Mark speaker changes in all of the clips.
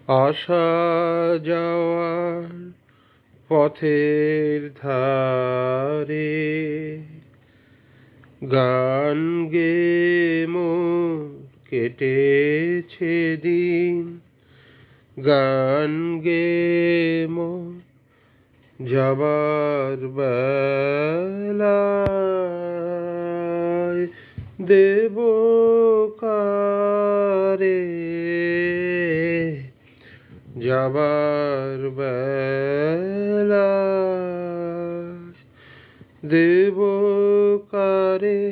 Speaker 1: আসা যাওয়ার পথের ধারে গান গে মোর কেটেছে দিন, গান গে মোর যাবার বেলায় দেব কারে, যাবার বেলায় দেব কারে।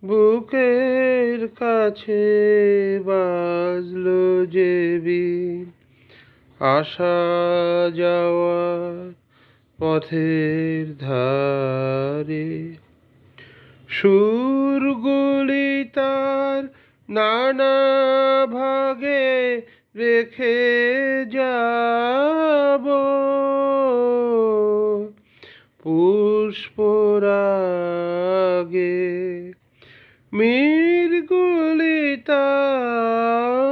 Speaker 1: বুকের কাছে বাজলো যে বিন, আসা যাওয়ার পথের ধারে সুরগুলি তার নানা ভাগে রেখে যাব, পুষ্পরাগে মিরগুলি তার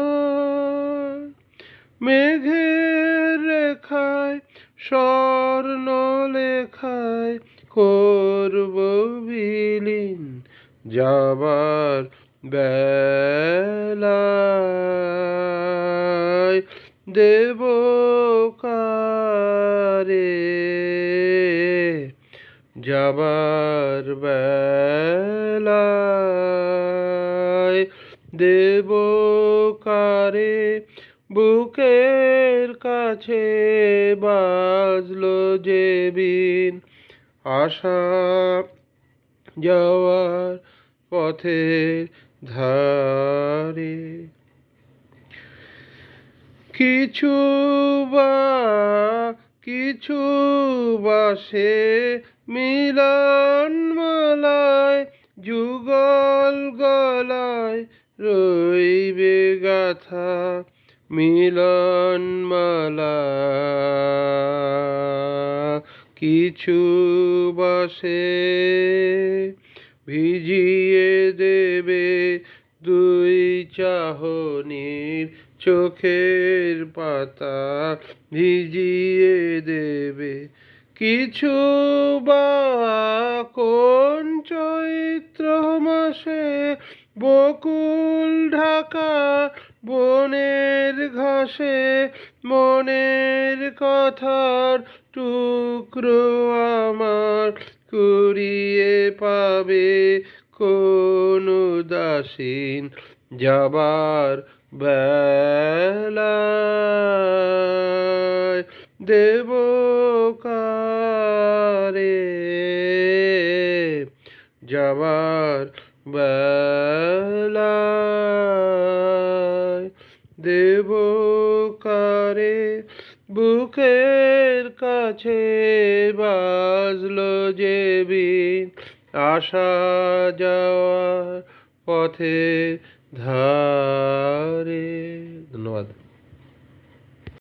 Speaker 1: মেঘের রেখায় স্বর্ণ লেখায় করব বিলীন, যাবার বেলায় দেব কারে, যাবার বেলায় দেব কারে। বুকের কাছে বাজলো যে বিন, আসা যাওয়ার পথের ধারে কিছু বাসে মিলন মালায় যুগল গলায় রইবে গাথা, মিলন মালা কিছু বাসে ভিজিয়ে দেবে দুই চাহনির চোখের পাতা, ভিজিয়ে দেবে কিছু বা কোন চৈত্র মাসে বকুল ঢাকা বনের ঘাসে মনের কথার টুকরো আমার কুড়িয়ে পাবে কোন উদাসীন, যাবার বেলায় দেব কারে, যাবার বেলায় দেব কারে। বুকের কাছে বাজলো যে বিন, আসা যাওয়ার পথে ধারে। ধন্যবাদ।